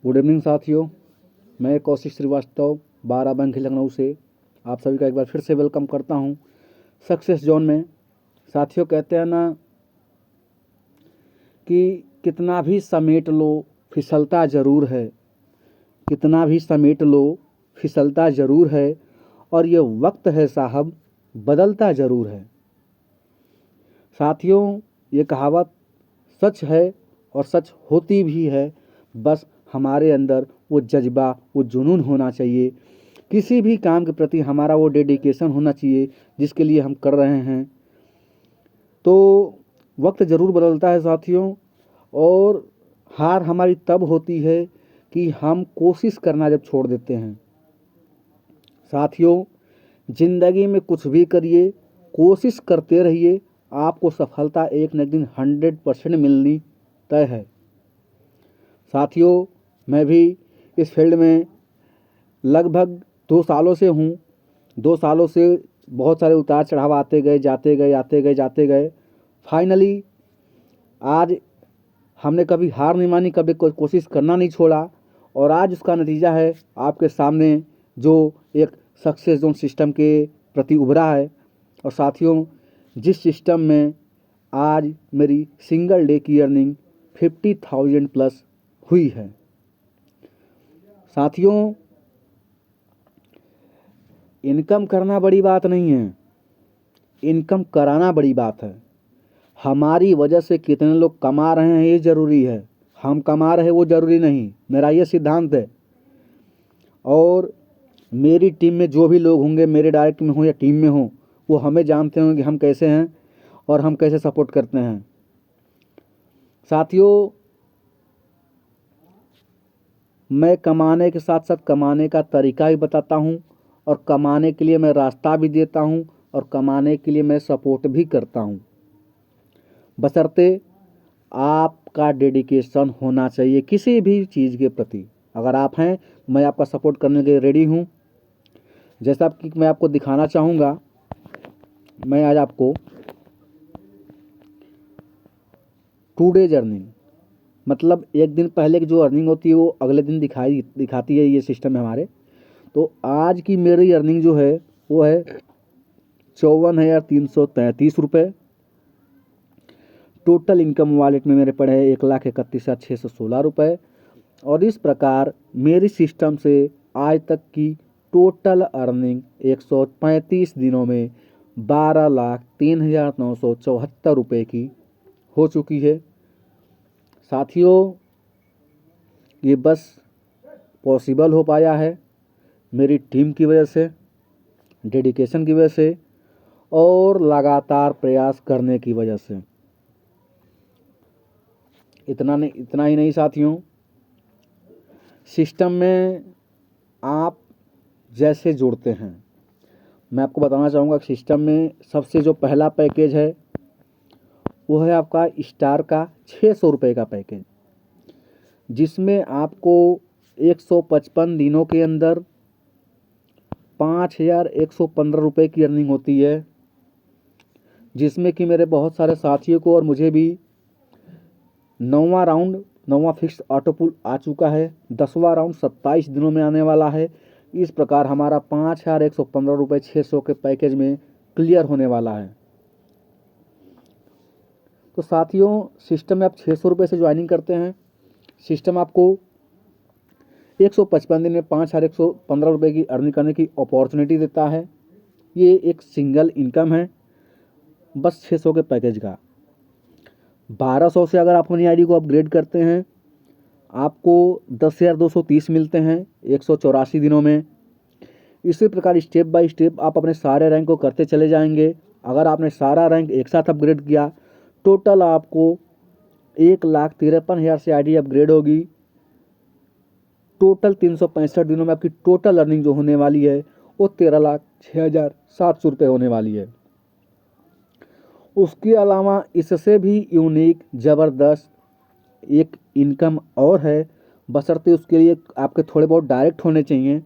Good evening साथियों, मैं Kaushik Srivastava 12 bank Lucknow से आप सभी का एक बार फिर से वेलकम करता हूं सक्सेस जोन में। साथियों, कहते हैं ना कि कितना भी समेट लो फिसलता ज़रूर है, कितना भी समेट लो फिसलता ज़रूर है, और ये वक्त है साहब बदलता ज़रूर है। साथियों, ये कहावत सच है और सच होती भी है, बस हमारे अंदर वो जज्बा, वो जुनून होना चाहिए। किसी भी काम के प्रति हमारा वो डेडिकेशन होना चाहिए जिसके लिए हम कर रहे हैं। तो वक्त ज़रूर बदलता है साथियों, और हार हमारी तब होती है कि हम कोशिश करना जब छोड़ देते हैं। साथियों, ज़िंदगी में कुछ भी करिए, कोशिश करते रहिए, आपको सफलता एक न एक दिन 100% मिलनी तय है। साथियों, मैं भी इस फील्ड में लगभग 2 सालों से हूँ। 2 सालों से बहुत सारे उतार चढ़ाव आते गए, जाते गए। फाइनली आज हमने कभी हार नहीं मानी, कभी कोशिश करना नहीं छोड़ा, और आज उसका नतीजा है आपके सामने, जो एक सक्सेस जोन सिस्टम के प्रति उभरा है। और साथियों, जिस सिस्टम में आज मेरी सिंगल डे की अर्निंग 50,000 प्लस हुई है। साथियों, इनकम करना बड़ी बात नहीं है, इनकम कराना बड़ी बात है। हमारी वजह से कितने लोग कमा रहे हैं ये ज़रूरी है, हम कमा रहे हैं वो ज़रूरी नहीं। मेरा ये सिद्धांत है। और मेरी टीम में जो भी लोग होंगे, मेरे डायरेक्ट में हो या टीम में हो, वो हमें जानते होंगे कि हम कैसे हैं और हम कैसे सपोर्ट करते हैं। साथियों, मैं कमाने के साथ साथ कमाने का तरीका भी बताता हूँ, और कमाने के लिए मैं रास्ता भी देता हूँ, और कमाने के लिए मैं सपोर्ट भी करता हूँ, बशर्ते आपका डेडिकेशन होना चाहिए किसी भी चीज़ के प्रति। अगर आप हैं, मैं आपका सपोर्ट करने के लिए रेडी हूँ। जैसा कि मैं आपको दिखाना चाहूँगा, मैं आज आपको टू डेज अर्निंग, मतलब एक दिन पहले की जो अर्निंग होती है वो अगले दिन दिखाती है, ये सिस्टम है हमारे। तो आज की मेरी अर्निंग जो है वो है 54,333 रुपये। टोटल इनकम वॉलेट में मेरे पड़े हैं 1,31,616 रुपये। और इस प्रकार मेरी सिस्टम से आज तक की टोटल अर्निंग 135 दिनों में 12,03,974 रुपये की हो चुकी है। साथियों, ये बस पॉसिबल हो पाया है मेरी टीम की वजह से, डेडिकेशन की वजह से, और लगातार प्रयास करने की वजह से। इतना ही नहीं साथियों, सिस्टम में आप जैसे जुड़ते हैं, मैं आपको बताना चाहूँगा कि सिस्टम में सबसे जो पहला पैकेज है वो है आपका स्टार का 600 रुपये का पैकेज, जिसमें आपको 155 दिनों के अंदर 5,115 रुपये की अर्निंग होती है। जिसमें कि मेरे बहुत सारे साथियों को और मुझे भी 9वां फिक्स ऑटो पुल आ चुका है। 10वां राउंड 27 दिनों में आने वाला है। इस प्रकार हमारा 5,115 रुपये 600 के पैकेज में क्लियर होने वाला है। तो साथियों, सिस्टम में आप 600 रुपये से ज्वाइनिंग करते हैं, सिस्टम आपको 155 दिन में 5,115 रुपये की अर्निंग करने की अपॉर्चुनिटी देता है। ये एक सिंगल इनकम है, बस 600 के पैकेज का। 1200 से अगर आप अपनी आईडी को अपग्रेड करते हैं, आपको 10,230 मिलते हैं 184 दिनों में। इसी प्रकार स्टेप बाय स्टेप आप अपने सारे रैंक को करते चले जाएंगे। अगर आपने सारा रैंक एक साथ अपग्रेड किया, टोटल आपको 1,53,000 से आईडी अपग्रेड होगी। टोटल 365 दिनों में आपकी टोटल अर्निंग जो होने वाली है वो 13,06,700 रुपये होने वाली है। उसके अलावा इससे भी यूनिक ज़बरदस्त एक इनकम और है, बशर्ते उसके लिए आपके थोड़े बहुत डायरेक्ट होने चाहिए,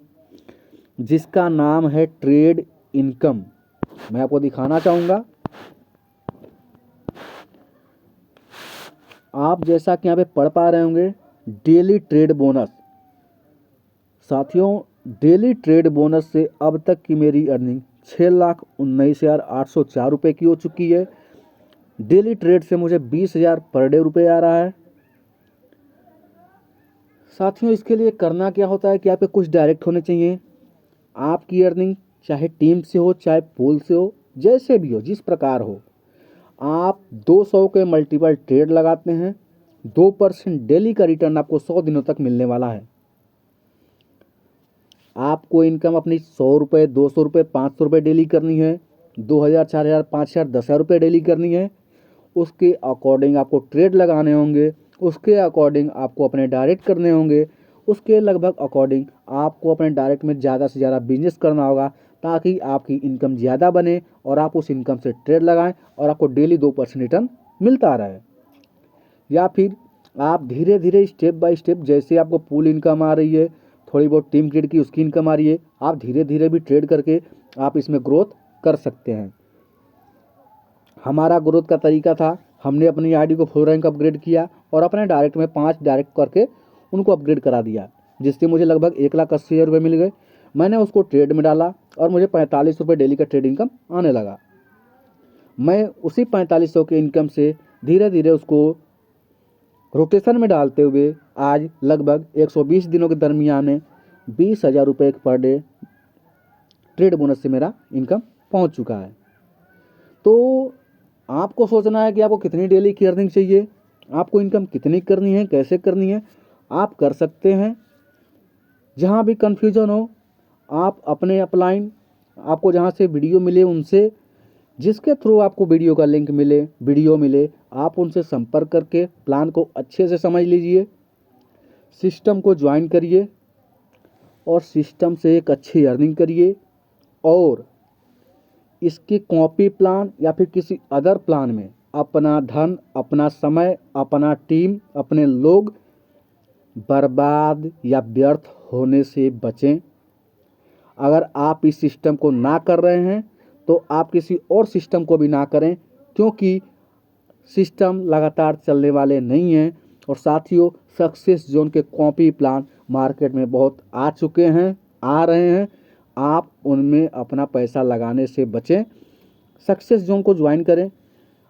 जिसका नाम है ट्रेड इनकम। मैं आपको दिखाना चाहूँगा। आप जैसा कि यहाँ पे पढ़ पा रहे होंगे, डेली ट्रेड बोनस, साथियों, डेली ट्रेड बोनस से अब तक की मेरी अर्निंग 6,19,804 रुपये की हो चुकी है। डेली ट्रेड से मुझे 20,000 पर डे रुपये आ रहा है। साथियों, इसके लिए करना क्या होता है कि आपके कुछ डायरेक्ट होने चाहिए। आपकी अर्निंग चाहे टीम से हो, चाहे पूल से हो, जैसे भी हो, जिस प्रकार हो, आप 200 के मल्टीपल ट्रेड लगाते हैं, 2% डेली का रिटर्न आपको 100 दिनों तक मिलने वाला है। आपको इनकम अपनी 100 रुपये, 200 रुपये, 500 रुपये डेली करनी है, 2,000, 4,000, 5,000, 10,000 रुपये डेली करनी है। उसके अकॉर्डिंग आपको ट्रेड लगाने होंगे, उसके अकॉर्डिंग आपको अपने डायरेक्ट करने होंगे, उसके लगभग अकॉर्डिंग आपको अपने डायरेक्ट में ज़्यादा से ज़्यादा बिजनेस करना होगा ताकि आपकी इनकम ज़्यादा बने और आप उस इनकम से ट्रेड लगाएं और आपको डेली 2% रिटर्न मिलता रहे। या फिर आप धीरे धीरे स्टेप बाय स्टेप, जैसे आपको पूल इनकम आ रही है, थोड़ी बहुत टीम क्रिएट की उसकी इनकम आ रही है, आप धीरे धीरे भी ट्रेड करके आप इसमें ग्रोथ कर सकते हैं। हमारा ग्रोथ का तरीका था, हमने अपनी आईडी को फुल रैंक अपग्रेड किया और अपने डायरेक्ट में 5 डायरेक्ट करके उनको अपग्रेड करा दिया, जिससे मुझे लगभग 1,80,000 रुपये मिल गए। मैंने उसको ट्रेड में डाला और मुझे 45 रुपये डेली का ट्रेड इनकम आने लगा। मैं उसी 4500 के इनकम से धीरे धीरे उसको रोटेशन में डालते हुए आज लगभग 120 दिनों के दरमियान में 20,000 रुपये पर डे ट्रेड बोनस से मेरा इनकम पहुंच चुका है। तो आपको सोचना है कि आपको कितनी डेली की अर्निंग चाहिए, आपको इनकम कितनी करनी है, कैसे करनी है। आप कर सकते हैं। जहां भी कन्फ्यूजन हो, आप अपने अपलाइन, आपको जहां से वीडियो मिले उनसे, जिसके थ्रू आपको वीडियो का लिंक मिले, वीडियो मिले, आप उनसे संपर्क करके प्लान को अच्छे से समझ लीजिए, सिस्टम को ज्वाइन करिए और सिस्टम से एक अच्छी अर्निंग करिए। और इसकी कॉपी प्लान या फिर किसी अदर प्लान में अपना धन, अपना समय, अपना टीम, अपने लोग बर्बाद या व्यर्थ होने से बचें। अगर आप इस सिस्टम को ना कर रहे हैं तो आप किसी और सिस्टम को भी ना करें, क्योंकि सिस्टम लगातार चलने वाले नहीं हैं। और साथियों, सक्सेस जोन के कॉपी प्लान मार्केट में बहुत आ चुके हैं, आ रहे हैं। आप उनमें अपना पैसा लगाने से बचें, सक्सेस जोन को ज्वाइन करें।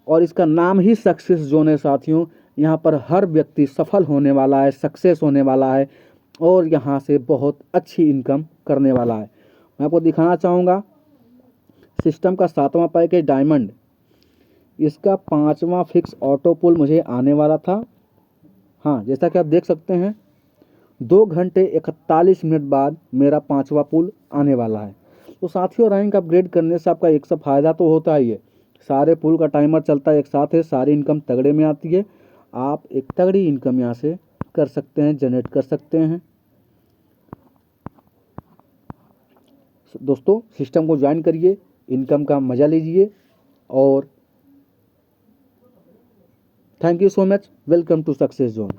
और इसका नाम ही सक्सेस जोन है साथियों। यहाँ पर हर व्यक्ति सफल होने वाला है, सक्सेस होने वाला है और यहाँ से बहुत अच्छी इनकम करने वाला है। मैं आपको दिखाना चाहूँगा सिस्टम का 7वां पैकेज डायमंड, इसका 5वां फिक्स ऑटो पुल मुझे आने वाला था। हाँ, जैसा कि आप देख सकते हैं 2 घंटे 41 मिनट बाद मेरा 5वां पुल आने वाला है। तो साथियों, रैंक अपग्रेड करने से आपका एक सा फ़ायदा तो होता ही है, सारे पुल का टाइमर चलता है एक साथ है, सारी इनकम तगड़े में आती है। आप एक तगड़ी इनकम यहाँ से कर सकते हैं, जनरेट कर सकते हैं। दोस्तों, सिस्टम को ज्वाइन करिए, इनकम का मज़ा लीजिए और thank you so much. Welcome to success zone.